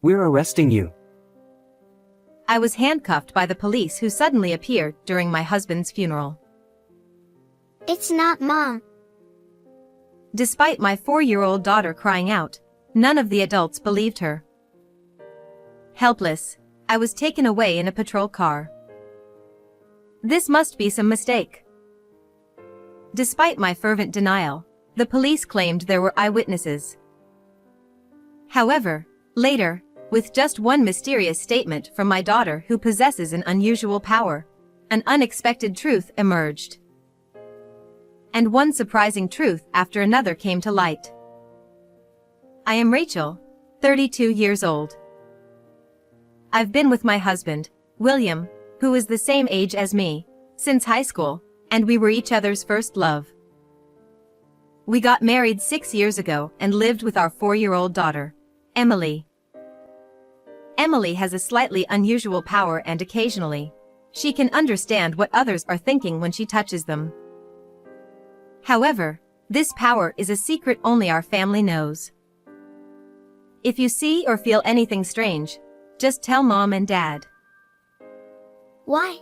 We're arresting you. I was handcuffed by the police who suddenly appeared during my husband's funeral. It's not Mom. Despite my 4-year-old daughter crying out, none of the adults believed her. Helpless, I was taken away in a patrol car. This must be some mistake. Despite my fervent denial, the police claimed there were eyewitnesses. However, later, with just one mysterious statement from my daughter who possesses an unusual power, an unexpected truth emerged. And one surprising truth after another came to light. I am Rachel, 32 years old. I've been with my husband, William, who is the same age as me, since high school, and we were each other's first love. We got married 6 years ago and lived with our 4-year-old daughter, Emily. Emily has a slightly unusual power, and occasionally, she can understand what others are thinking when she touches them. However, this power is a secret only our family knows. If you see or feel anything strange, just tell Mom and Dad. Why?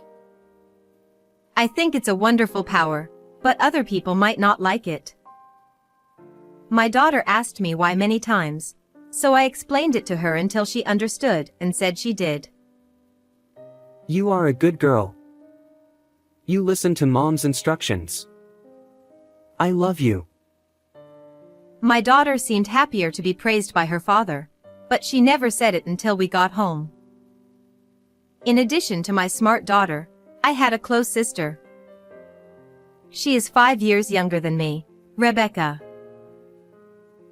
I think it's a wonderful power, but other people might not like it. My daughter asked me why many times, so I explained it to her until she understood and said she did. You are a good girl. You listen to Mom's instructions. I love you. My daughter seemed happier to be praised by her father, but she never said it until we got home. In addition to my smart daughter, I had a close sister. She is 5 years younger than me, Rebecca.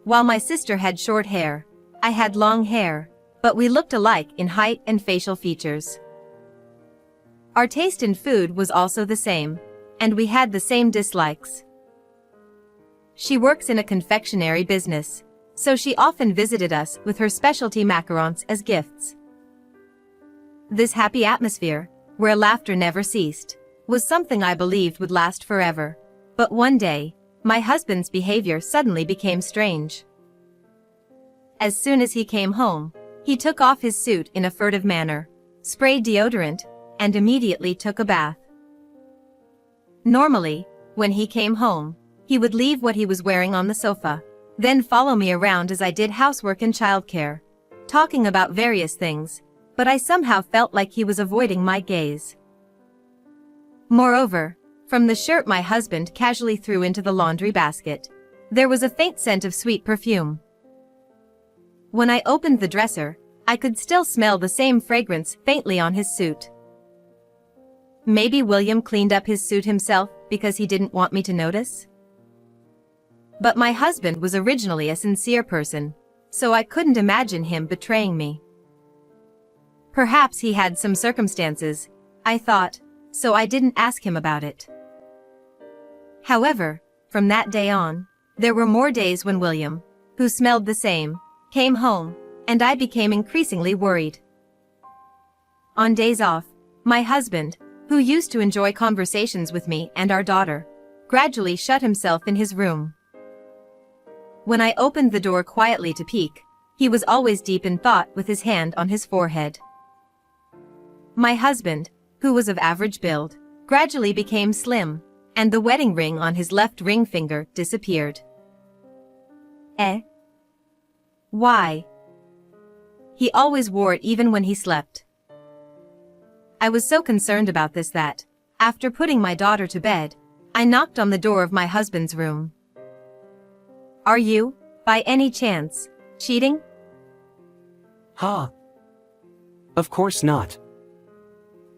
While my sister had short hair, I had long hair, but we looked alike in height and facial features. Our taste in food was also the same, and we had the same dislikes. She works in a confectionery business, so she often visited us with her specialty macarons as gifts. This happy atmosphere, where laughter never ceased, was something I believed would last forever. But one day, my husband's behavior suddenly became strange. As soon as he came home, he took off his suit in a furtive manner, sprayed deodorant, and immediately took a bath. Normally, when he came home, he would leave what he was wearing on the sofa, then follow me around as I did housework and childcare, talking about various things, but I somehow felt like he was avoiding my gaze. Moreover, from the shirt my husband casually threw into the laundry basket, there was a faint scent of sweet perfume. When I opened the dresser, I could still smell the same fragrance faintly on his suit. Maybe William cleaned up his suit himself because he didn't want me to notice? But my husband was originally a sincere person, so I couldn't imagine him betraying me. Perhaps he had some circumstances, I thought, so I didn't ask him about it. However, from that day on, there were more days when William, who smelled the same, came home, and I became increasingly worried. On days off, my husband, who used to enjoy conversations with me and our daughter, gradually shut himself in his room. When I opened the door quietly to peek, he was always deep in thought with his hand on his forehead. My husband, who was of average build, gradually became slim, and the wedding ring on his left ring finger disappeared. Why? He always wore it even when he slept. I was so concerned about this that, after putting my daughter to bed, I knocked on the door of my husband's room. Are you, by any chance, cheating? Ha! Of course not.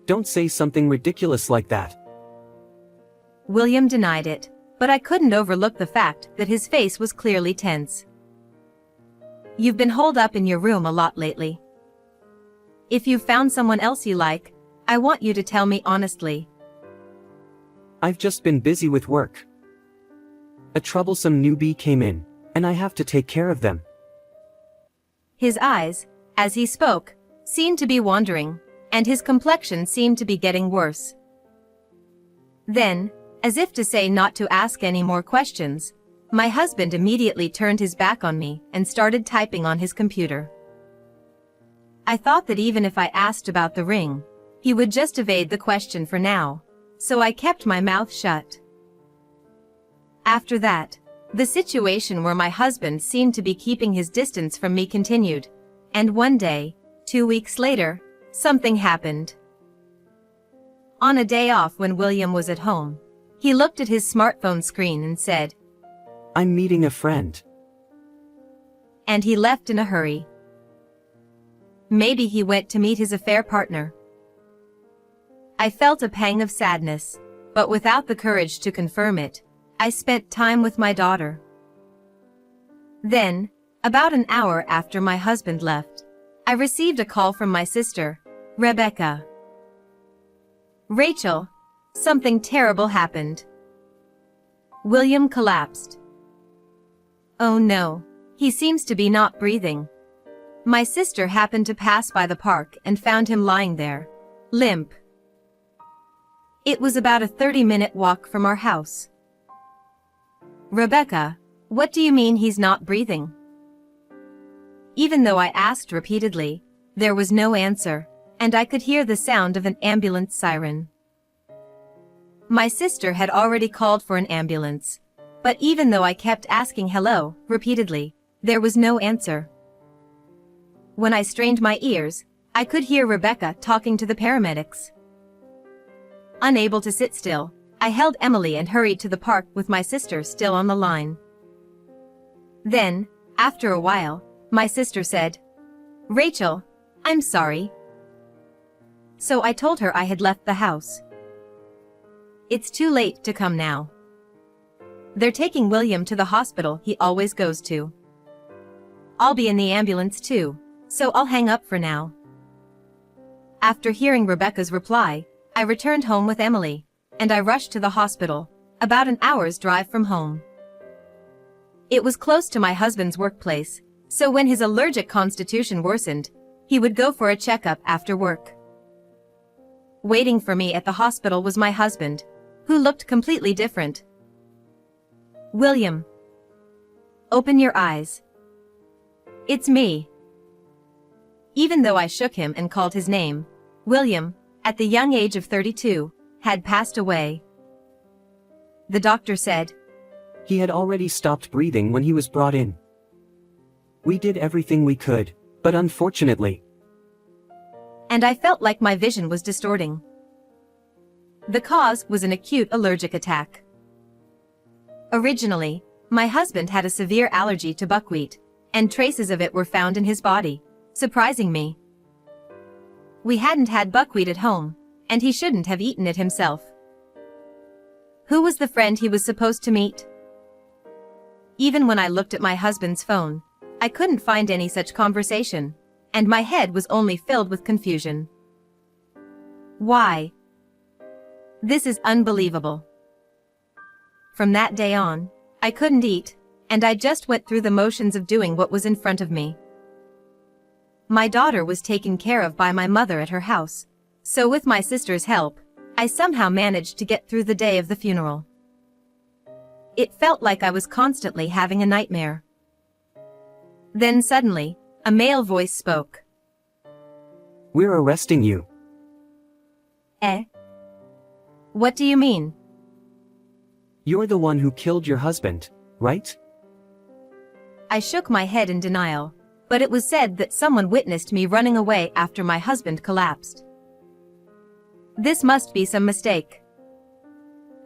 Don't say something ridiculous like that. William denied it, but I couldn't overlook the fact that his face was clearly tense. You've been holed up in your room a lot lately. If you've found someone else you like, I want you to tell me honestly. I've just been busy with work. A troublesome newbie came in, and I have to take care of them. His eyes, as he spoke, seemed to be wandering, and his complexion seemed to be getting worse. Then, as if to say not to ask any more questions, my husband immediately turned his back on me and started typing on his computer. I thought that even if I asked about the ring, he would just evade the question for now, so I kept my mouth shut. After that, the situation where my husband seemed to be keeping his distance from me continued, and one day, 2 weeks later, something happened. On a day off when William was at home, he looked at his smartphone screen and said, I'm meeting a friend. and he left in a hurry. Maybe he went to meet his affair partner. I felt a pang of sadness, but without the courage to confirm it, I spent time with my daughter. Then, about an hour after my husband left, I received a call from my sister, Rebecca. Rachel, something terrible happened. William collapsed. Oh no, he seems to be not breathing. My sister happened to pass by the park and found him lying there, limp. It was about a 30-minute walk from our house. Rebecca, what do you mean he's not breathing? Even though I asked repeatedly, there was no answer, and I could hear the sound of an ambulance siren. My sister had already called for an ambulance, but even though I kept asking hello repeatedly, there was no answer. When I strained my ears, I could hear Rebecca talking to the paramedics. Unable to sit still, I held Emily and hurried to the park with my sister still on the line. Then, after a while, my sister said, Rachel, I'm sorry. So I told her I had left the house. It's too late to come now. They're taking William to the hospital he always goes to. I'll be in the ambulance too, so I'll hang up for now. After hearing Rebecca's reply, I returned home with Emily, and I rushed to the hospital, about an hour's drive from home. It was close to my husband's workplace, so when his allergic constitution worsened, he would go for a checkup after work. Waiting for me at the hospital was my husband, who looked completely different. William. Open your eyes. It's me. Even though I shook him and called his name, William, at the young age of 32, had passed away. The doctor said, He had already stopped breathing when he was brought in. We did everything we could, but unfortunately. And I felt like my vision was distorting. The cause was an acute allergic attack. Originally, my husband had a severe allergy to buckwheat, and traces of it were found in his body, surprising me. We hadn't had buckwheat at home, and he shouldn't have eaten it himself. Who was the friend he was supposed to meet? Even when I looked at my husband's phone, I couldn't find any such conversation, and my head was only filled with confusion. Why? This is unbelievable. From that day on, I couldn't eat, and I just went through the motions of doing what was in front of me. My daughter was taken care of by my mother at her house, so with my sister's help, I somehow managed to get through the day of the funeral. It felt like I was constantly having a nightmare. Then suddenly, a male voice spoke. We're arresting you. Eh? What do you mean? You're the one who killed your husband, right? I shook my head in denial, but it was said that someone witnessed me running away after my husband collapsed. This must be some mistake.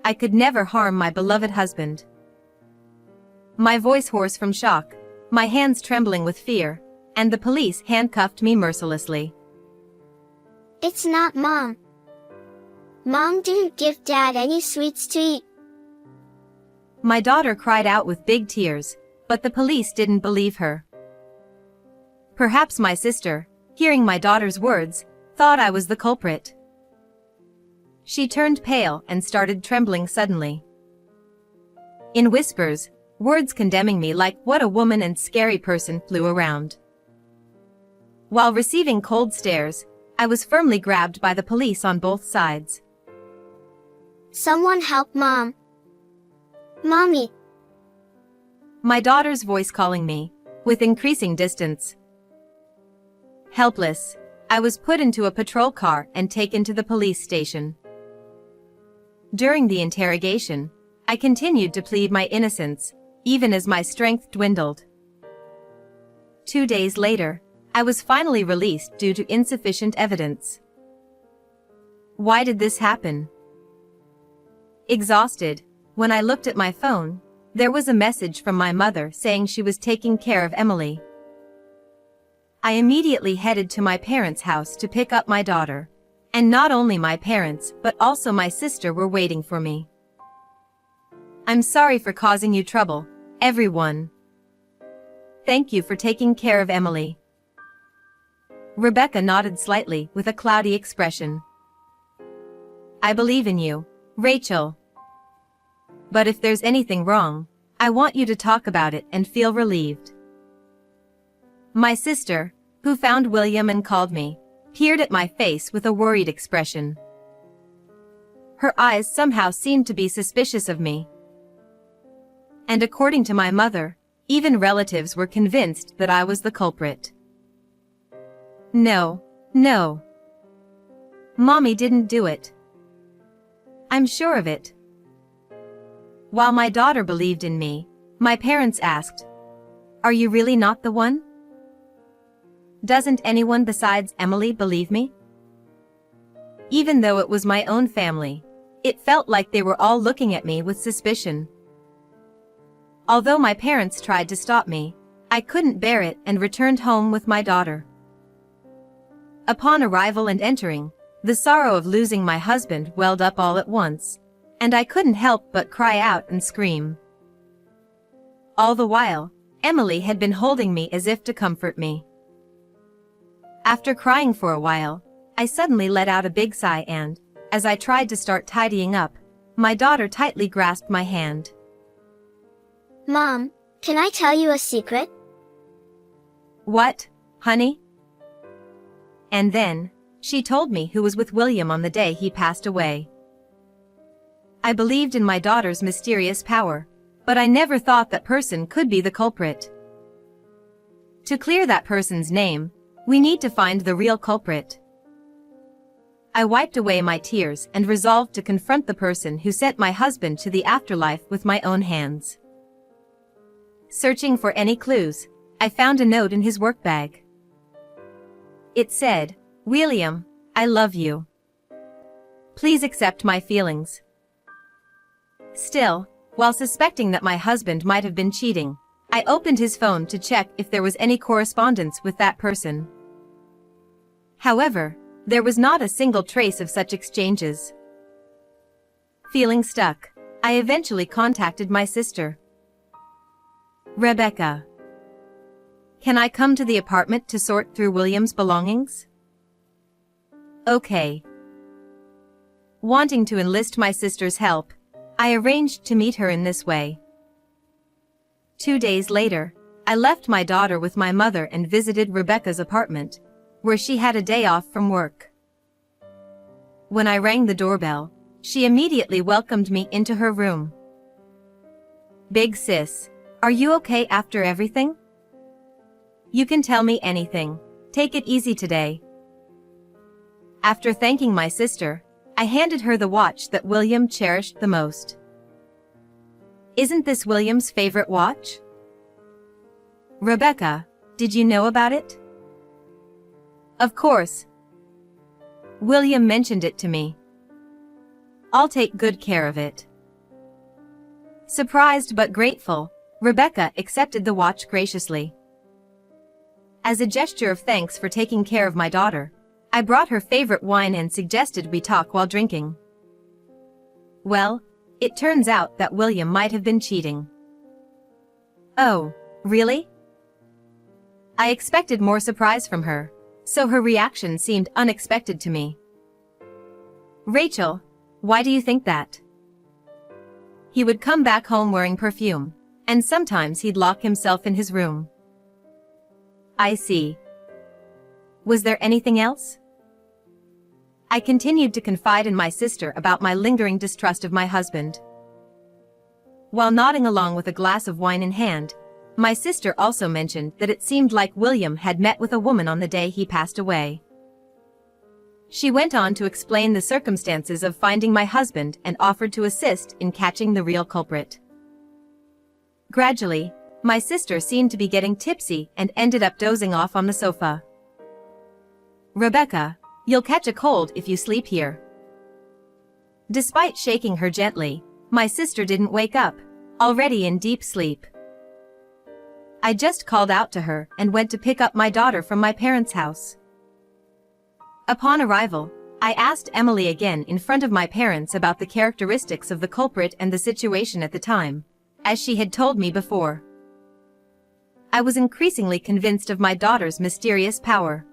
I could never harm my beloved husband. My voice hoarse from shock, my hands trembling with fear, and the police handcuffed me mercilessly. It's not Mom. Mom didn't give Dad any sweets to eat. My daughter cried out with big tears, but the police didn't believe her. Perhaps my sister, hearing my daughter's words, thought I was the culprit. She turned pale and started trembling suddenly. In whispers, words condemning me like what a woman and scary person flew around. While receiving cold stares, I was firmly grabbed by the police on both sides. Someone help Mom. Mommy. My daughter's voice calling me, with increasing distance. Helpless, I was put into a patrol car and taken to the police station. During the interrogation, I continued to plead my innocence, even as my strength dwindled. 2 days later, I was finally released due to insufficient evidence. Why did this happen? Exhausted, when I looked at my phone, there was a message from my mother saying she was taking care of Emily. I immediately headed to my parents' house to pick up my daughter, and not only my parents but also my sister were waiting for me. I'm sorry for causing you trouble, everyone. Thank you for taking care of Emily. Rebecca nodded slightly with a cloudy expression. I believe in you, Rachel. But if there's anything wrong, I want you to talk about it and feel relieved. My sister, who found William and called me, peered at my face with a worried expression. Her eyes somehow seemed to be suspicious of me. And according to my mother, even relatives were convinced that I was the culprit. No. Mommy didn't do it. I'm sure of it. While my daughter believed in me, my parents asked, "Are you really not the one? Doesn't anyone besides Emily believe me?" Even though it was my own family, it felt like they were all looking at me with suspicion. Although my parents tried to stop me, I couldn't bear it and returned home with my daughter. Upon arrival and entering, the sorrow of losing my husband welled up all at once, and I couldn't help but cry out and scream. All the while, Emily had been holding me as if to comfort me. After crying for a while, I suddenly let out a big sigh and, as I tried to start tidying up, my daughter tightly grasped my hand. Mom, can I tell you a secret? What, honey? And then, she told me who was with William on the day he passed away. I believed in my daughter's mysterious power, but I never thought that person could be the culprit. To clear that person's name, we need to find the real culprit. I wiped away my tears and resolved to confront the person who sent my husband to the afterlife with my own hands. Searching for any clues, I found a note in his work bag. It said, "William, I love you. Please accept my feelings." Still, while suspecting that my husband might have been cheating, I opened his phone to check if there was any correspondence with that person. However, there was not a single trace of such exchanges. Feeling stuck, I eventually contacted my sister. "Rebecca, can I come to the apartment to sort through William's belongings?" "Okay." Wanting to enlist my sister's help, I arranged to meet her in this way. 2 days later, I left my daughter with my mother and visited Rebecca's apartment, where she had a day off from work. When I rang the doorbell, she immediately welcomed me into her room. "Big sis, are you okay after everything? You can tell me anything. Take it easy today." After thanking my sister, I handed her the watch that William cherished the most. "Isn't this William's favorite watch?" "Rebecca, did you know about it?" "Of course. William mentioned it to me. I'll take good care of it." Surprised but grateful, Rebecca accepted the watch graciously. As a gesture of thanks for taking care of my daughter, I brought her favorite wine and suggested we talk while drinking. Well, it turns out that William might have been cheating. "Oh, really?" I expected more surprise from her, so her reaction seemed unexpected to me. "Rachel, why do you think that?" He would come back home wearing perfume, and sometimes he'd lock himself in his room. "I see. Was there anything else?" I continued to confide in my sister about my lingering distrust of my husband. While nodding along with a glass of wine in hand, My sister also mentioned that it seemed like William had met with a woman on the day he passed away. She went on to explain the circumstances of finding my husband and offered to assist in catching the real culprit. Gradually, my sister seemed to be getting tipsy and ended up dozing off on the sofa. "Rebecca, you'll catch a cold if you sleep here." Despite shaking her gently, my sister didn't wake up, already in deep sleep. I just called out to her and went to pick up my daughter from my parents' house. Upon arrival, I asked Emily again in front of my parents about the characteristics of the culprit and the situation at the time, as she had told me before. I was increasingly convinced of my daughter's mysterious power.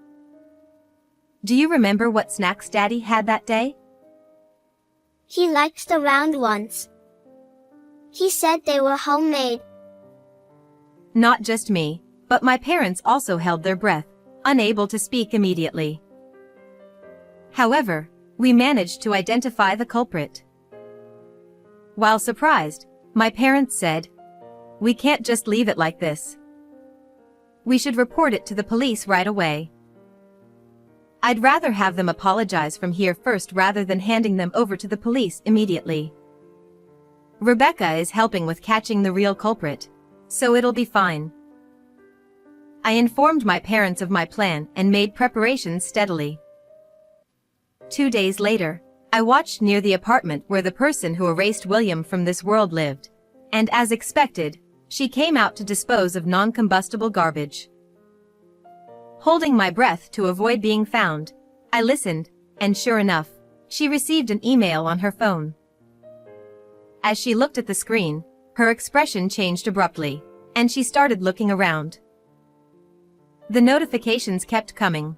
"Do you remember what snacks Daddy had that day?" He likes the round ones. He said they were homemade. Not just me, but my parents also held their breath, unable to speak immediately. However, we managed to identify the culprit. While surprised, my parents said, "We can't just leave it like this. We should report it to the police right away. I'd rather have them apologize from here first rather than handing them over to the police immediately. Rebecca is helping with catching the real culprit, so it'll be fine." I informed my parents of my plan and made preparations steadily. 2 days later, I watched near the apartment where the person who erased William from this world lived, and as expected, she came out to dispose of non-combustible garbage. Holding my breath to avoid being found, I listened, and sure enough, she received an email on her phone. As she looked at the screen, her expression changed abruptly, and she started looking around. The notifications kept coming.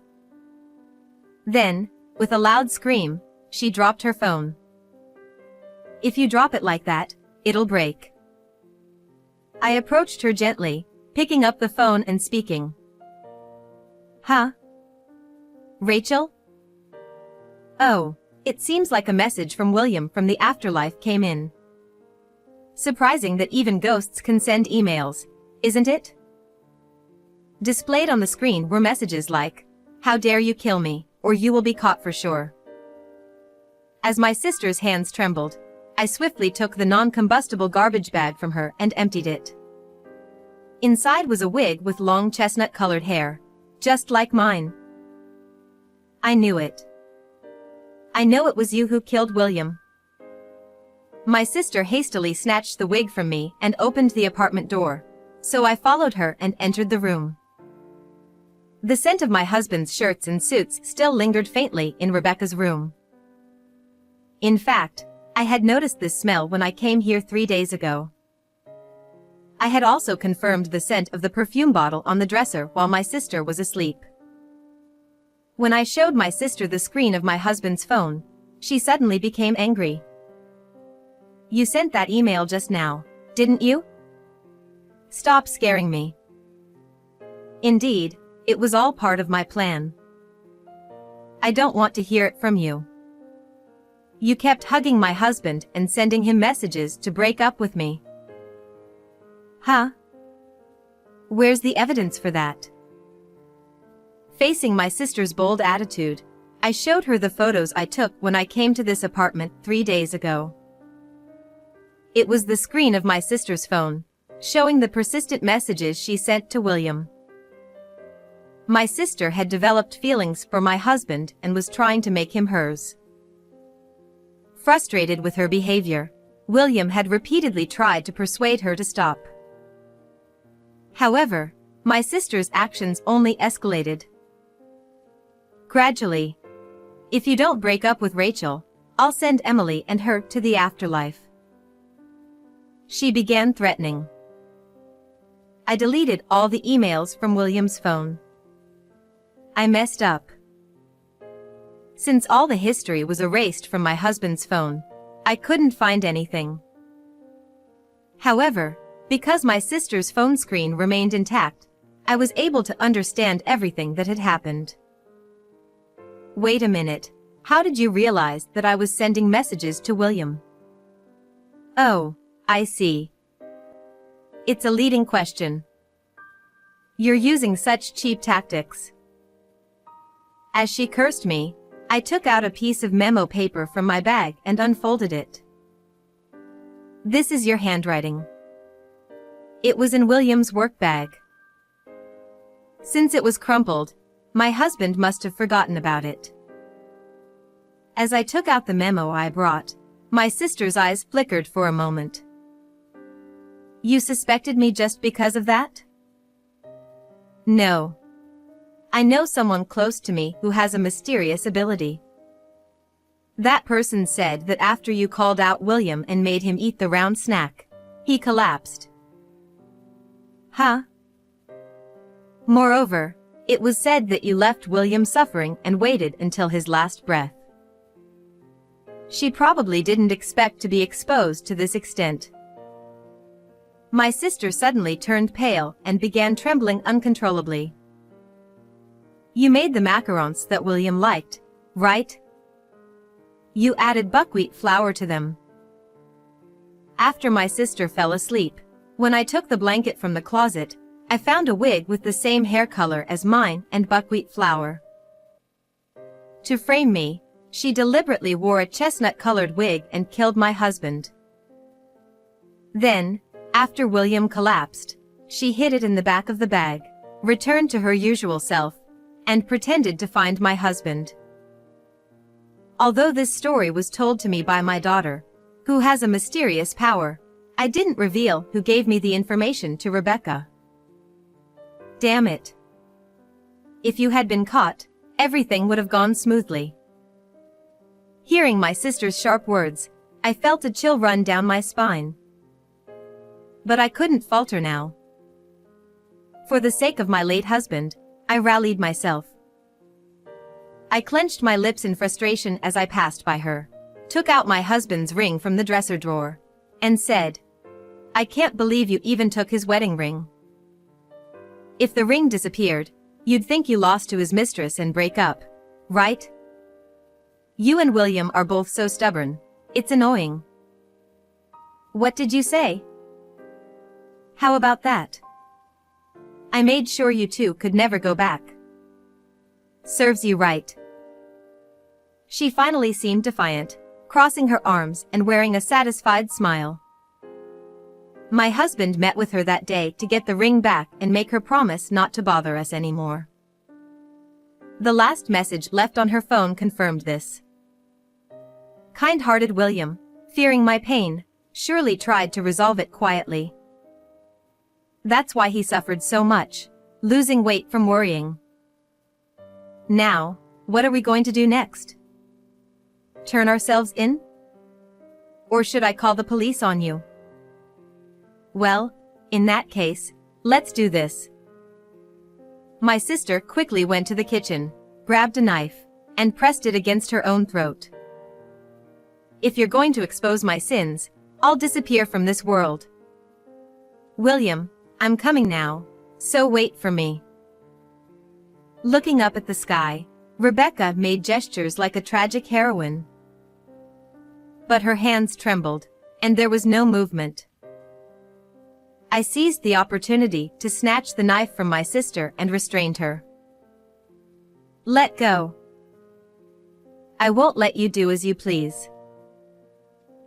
Then, with a loud scream, she dropped her phone. "If you drop it like that, it'll break." I approached her gently, picking up the phone and speaking. "Huh? Rachel? Oh, it seems like a message from William from the afterlife came in. Surprising that even ghosts can send emails, isn't it?" Displayed on the screen were messages like, "How dare you kill me, or you will be caught for sure." As my sister's hands trembled, I swiftly took the non-combustible garbage bag from her and emptied it. Inside was a wig with long chestnut-colored hair, just like mine. I knew it. "I know it was you who killed William." My sister hastily snatched the wig from me and opened the apartment door, so I followed her and entered the room. The scent of my husband's shirts and suits still lingered faintly in Rebecca's room. In fact, I had noticed this smell when I came here 3 days ago. I had also confirmed the scent of the perfume bottle on the dresser while my sister was asleep. When I showed my sister the screen of my husband's phone, she suddenly became angry. "You sent that email just now, didn't you? Stop scaring me." Indeed, it was all part of my plan. "I don't want to hear it from you. You kept hugging my husband and sending him messages to break up with me." "Huh? Where's the evidence for that?" Facing my sister's bold attitude, I showed her the photos I took when I came to this apartment 3 days ago. It was the screen of my sister's phone, showing the persistent messages she sent to William. My sister had developed feelings for my husband and was trying to make him hers. Frustrated with her behavior, William had repeatedly tried to persuade her to stop. However, my sister's actions only escalated. Gradually, "If you don't break up with Rachel, I'll send Emily and her to the afterlife," she began threatening. I deleted all the emails from William's phone. I messed up. Since all the history was erased from my husband's phone, I couldn't find anything. However, because my sister's phone screen remained intact, I was able to understand everything that had happened. "Wait a minute, how did you realize that I was sending messages to William?" "Oh, I see. It's a leading question, You're using such cheap tactics. As she cursed me, I took out a piece of memo paper from my bag and unfolded it. This is your handwriting. It was in William's work bag. Since it was crumpled, my husband must have forgotten about it. As I took out the memo I brought, my sister's eyes flickered for a moment. You suspected me just because of that? No. I know someone close to me who has a mysterious ability. That person said that after you called out William and made him eat the round snack, he collapsed. Huh? Moreover, it was said that you left William suffering and waited until his last breath. She probably didn't expect to be exposed to this extent. My sister suddenly turned pale and began trembling uncontrollably. You made the macarons that William liked, right? You added buckwheat flour to them. After my sister fell asleep, when I took the blanket from the closet, I found a wig with the same hair color as mine and buckwheat flour. To frame me, she deliberately wore a chestnut-colored wig and killed my husband. Then, after William collapsed, she hid it in the back of the bag, returned to her usual self, and pretended to find my husband. Although this story was told to me by my daughter, who has a mysterious power, I didn't reveal who gave me the information to Rebecca. Damn it. If you had been caught, everything would have gone smoothly. Hearing my sister's sharp words, I felt a chill run down my spine. But I couldn't falter now. For the sake of my late husband, I rallied myself. I clenched my lips in frustration as I passed by her, took out my husband's ring from the dresser drawer, and said, I can't believe you even took his wedding ring. If the ring disappeared, you'd think you lost to his mistress and break up, right? You and William are both so stubborn, it's annoying. What did you say? How about that? I made sure you two could never go back. Serves you right. She finally seemed defiant, crossing her arms and wearing a satisfied smile. My husband met with her that day to get the ring back and make her promise not to bother us anymore. The last message left on her phone confirmed this. Kind-hearted William, fearing my pain, surely tried to resolve it quietly. That's why he suffered so much, losing weight from worrying. Now, what are we going to do next? Turn ourselves in? Or should I call the police on you? Well, in that case, let's do this. My sister quickly went to the kitchen, grabbed a knife, and pressed it against her own throat. If you're going to expose my sins, I'll disappear from this world. William, I'm coming now, so wait for me. Looking up at the sky, Rebecca made gestures like a tragic heroine. But her hands trembled, and there was no movement. I seized the opportunity to snatch the knife from my sister and restrained her. Let go. I won't let you do as you please.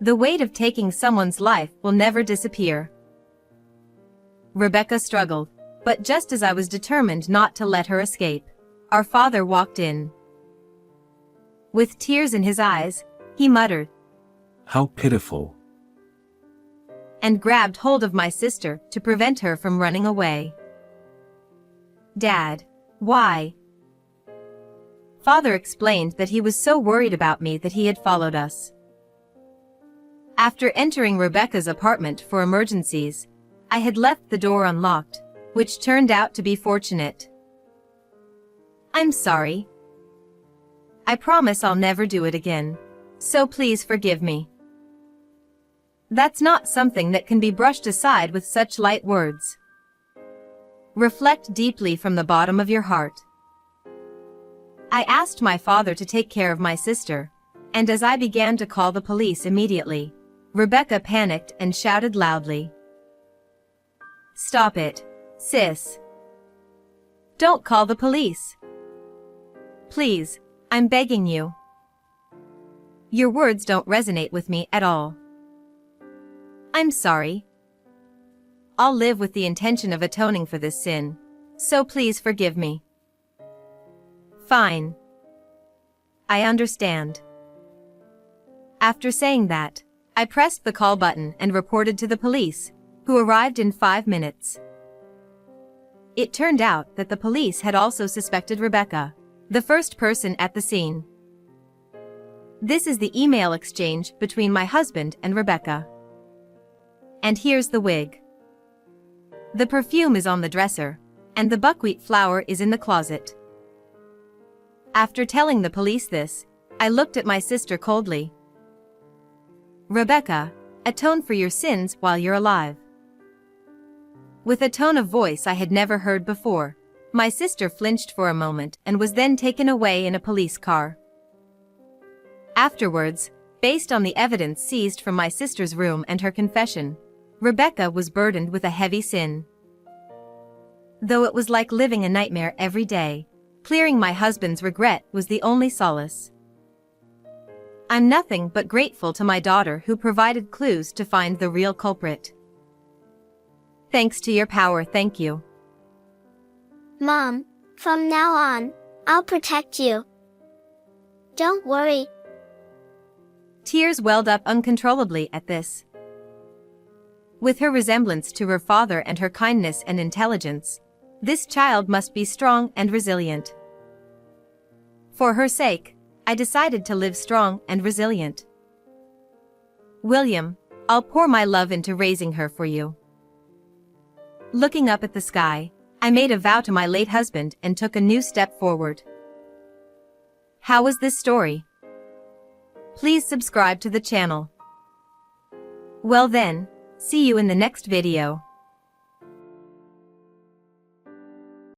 The weight of taking someone's life will never disappear. Rebecca struggled, but just as I was determined not to let her escape, our father walked in. With tears in his eyes, he muttered, How pitiful. And grabbed hold of my sister to prevent her from running away. Dad, why? Father explained that he was so worried about me that he had followed us. After entering Rebecca's apartment for emergencies, I had left the door unlocked, which turned out to be fortunate. I'm sorry. I promise I'll never do it again, so please forgive me. That's not something that can be brushed aside with such light words. Reflect deeply from the bottom of your heart. I asked my father to take care of my sister, and as I began to call the police immediately, Rebecca panicked and shouted loudly. Stop it, sis. Don't call the police. Please, I'm begging you. Your words don't resonate with me at all. I'm sorry. I'll live with the intention of atoning for this sin, so please forgive me. Fine. I understand. After saying that, I pressed the call button and reported to the police, who arrived in 5 minutes. It turned out that the police had also suspected Rebecca, the first person at the scene. This is the email exchange between my husband and Rebecca. And here's the wig. The perfume is on the dresser, and the buckwheat flour is in the closet. After telling the police this, I looked at my sister coldly. Rebecca, atone for your sins while you're alive. With a tone of voice I had never heard before, my sister flinched for a moment and was then taken away in a police car. Afterwards, based on the evidence seized from my sister's room and her confession, Rebecca was burdened with a heavy sin. Though it was like living a nightmare every day, clearing my husband's regret was the only solace. I'm nothing but grateful to my daughter who provided clues to find the real culprit. Thanks to your power, thank you. Mom, from now on, I'll protect you. Don't worry. Tears welled up uncontrollably at this. With her resemblance to her father and her kindness and intelligence, this child must be strong and resilient. For her sake, I decided to live strong and resilient. William, I'll pour my love into raising her for you. Looking up at the sky, I made a vow to my late husband and took a new step forward. How was this story? Please subscribe to the channel. Well then, see you in the next video.